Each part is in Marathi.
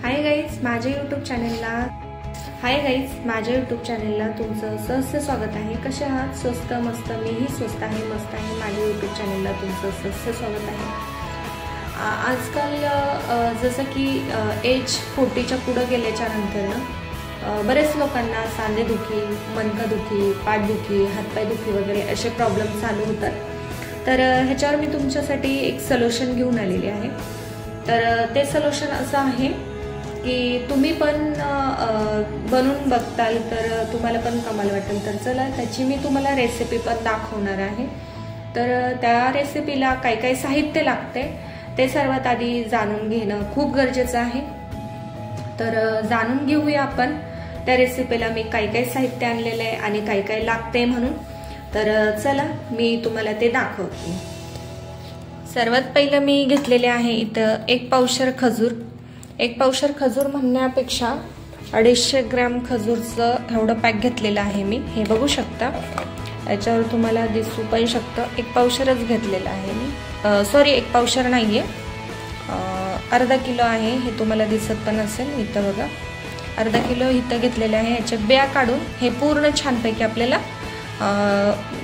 हाय गाईज, माझ्या यूट्यूब चॅनलला तुमचं सहर्ष स्वागत आहे। कसे आहात? स्वस्त मस्त? मीही स्वस्त आहे, मस्त आहे। माझ्या यूट्यूब चॅनलला तुमचं सहर्ष स्वागत आहे। आजकाल जसं की एज 40च्या पुढे गेल्याच्या नंतर बरेच लोकांना सांधेदुखी, मणकादुखी, पाठदुखी, हातपाय दुखी वगैरे असे प्रॉब्लेम चालू होतात। तर ह्याच्यावर मी तुमच्यासाठी एक सोल्युशन घेऊन आलेली आहे। तर ते सोल्युशन असं आहे की तुम्ही पण बनवून बघताल तर तुम्हाला पण कमाल वाटेल। तर चला त्याची मी तुम्हाला रेसिपी पण दाखवणार आहे। तर त्या रेसिपीला काय काय साहित्य लागते ते सर्वात आधी जाणून घेणं खूप गरजेचं आहे। तर जाणून घेऊया आपण त्या रेसिपीला मी काय काय साहित्य आणलेले आहे आणि काय काय लागते म्हणून। तर चला मी तुम्हाला ते दाखवते। सर्वात पहिलं मी घेतलेले आहे इथं एक पावशर खजूर। एक पावशर खजूर म्हणण्यापेक्षा 250 ग्रॅम खजूरचं एवढं पॅक घेतलेलं आहे मी। हे बघू शकता, याच्यावर तुम्हाला दिसू पण शकतं एक पावशरच घेतलेलं आहे मी। सॉरी, एक पावशर नाहीये, अर्धा किलो आहे। हे तुम्हाला दिसत पण असेल इथं बघा, अर्धा किलो इथं घेतलेलं आहे। याच्या बिया काढून हे पूर्ण छानपैकी आपल्याला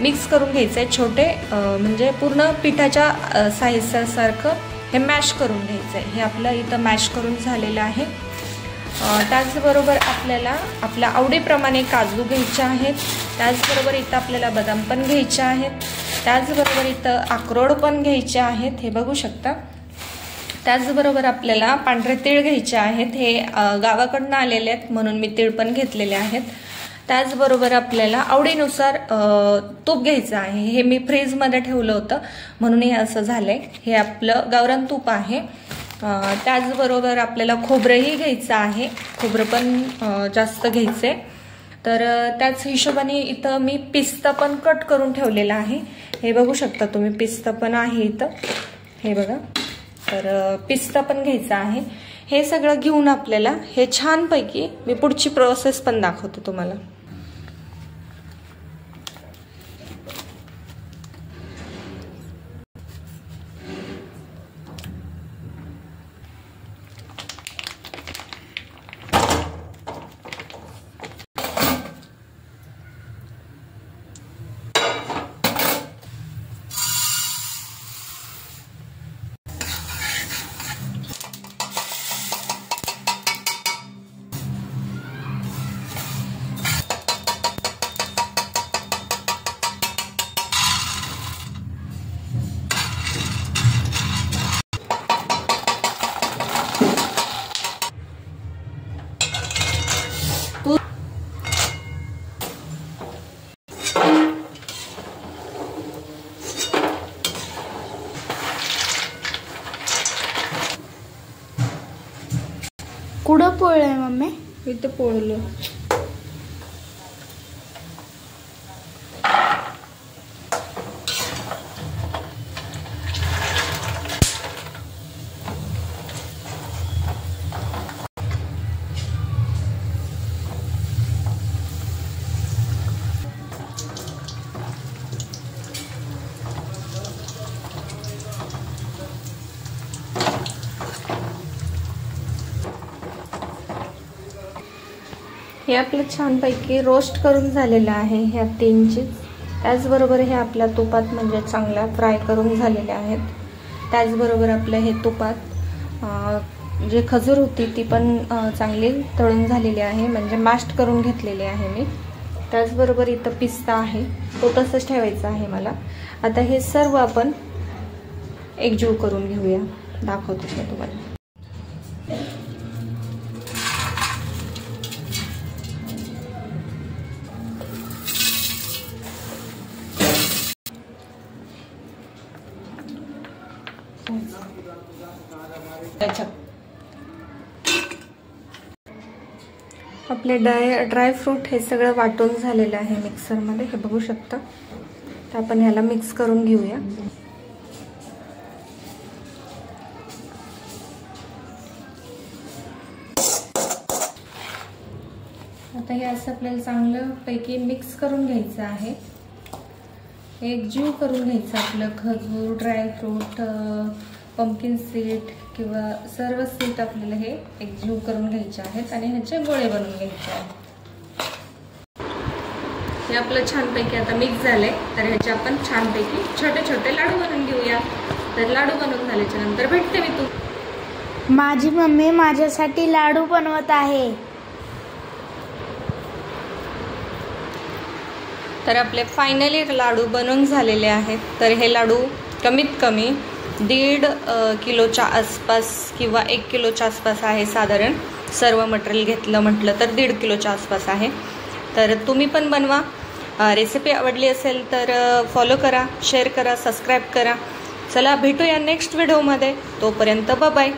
मिक्स करून घ्यायचं आहे। छोटे म्हणजे पूर्ण पिठाच्या सारखं हे मॅश करून घ्यायचं आहे। हे आपलं इथं मॅश करून झालेलं आहे। त्याचबरोबर आपल्याला आपल्या आवडीप्रमाणे काजू घ्यायचे आहेत। त्याचबरोबर इथं आपल्याला बदाम पण घ्यायचे आहेत। त्याचबरोबर इथं अक्रोड पण घ्यायचे आहेत, हे बघू शकता। त्याचबरोबर आपल्याला पांढरे तीळ घ्यायचे आहेत। हे गावाकडून आलेले आहेत म्हणून मी तीळ पण घेतलेले आहेत। त्याचबरोबर आपल्याला आवडीनुसार तूप घ्यायचं आहे। हे मी फ्रीजमध्ये ठेवलं होतं म्हणून हे असं झालंय। हे आपलं गावरान तूप आहे। त्याचबरोबर आपल्याला खोबरंही घ्यायचं आहे, खोबरं पण जास्त घ्यायचंय। तर त्याच हिशोबाने इथं मी पिस्ता पण कट करून ठेवलेला आहे। हे बघू शकता तुम्ही, पिस्ता पण आहे इथं, हे बघा। तर पिस्ता पण घ्यायचा आहे। हे सगळं घेऊन आपल्याला हे छानपैकी मी पुढची प्रोसेस पण दाखवते तुम्हाला। कुठं पोळलंय मम्मी? इथं पोळलं। हे आपलं छानपैकी रोस्ट करून झालेलं आहे ह्या 3 चीज। त्याचबरोबर हे आपल्या तुपात म्हणजे चांगला फ्राय करून झालेले आहेत। त्याचबरोबर आपलं हे तुपात जे खजूर होती ती पण चांगली तळून झालेली आहे, म्हणजे मॅश करून घेतलेली आहे मी। त्याचबरोबर इथं पिस्ता आहे, तो तसंच ठेवायचा आहे मला। आता हे सर्व आपण एकजीव करून घेऊया, दाखवते मी तुम्हाला। आपले ड्राय फ्रूट हे सगळं वाटून झालेलं आहे मिक्सरमध्ये, हे बघू शकता। तर आपण ह्याला मिक्स करून घेऊया। आता हे असं आपल्याला चांगलं पैकी मिक्स करून घ्यायचं आहे। एकजीव करून घ्यायचं आपलं खजूर, ड्रायफ्रूट, पंपकिन सीड किंवा सर्व सीड आपल्याला हे एकजीव करून घ्यायचे आहेत आणि ह्याचे गोळे बनवून घ्यायचे आहेत. हे आपलं छानपैकी आता मिक्स झालंय, तर ह्याचे आपण छानपैकी छोटे छोटे लाडू बनवून घेऊया. तर लाडू बनवून झाल्याच्या नंतर भेटते मी तू. माझी मम्मी माझ्यासाठी लाडू बनवत आहे. तर आपले फायनली लाडू बनवून झालेले आहेत. तर हे लाडू कमीत कमी 1.5 किलोच्या आसपास किंवा 1 किलोच्या आसपास आहे साधारण. सर्व मटेरियल घेतलं म्हटलं तर 1.5 किलोच्या आसपास आहे. तर तुम्ही पण बनवा. रेसिपी आवडली असेल तर फॉलो करा, शेअर करा, सबस्क्राईब करा. चला भेटूया नेक्स्ट व्हिडिओमध्ये. तोपर्यंत बाय बाय.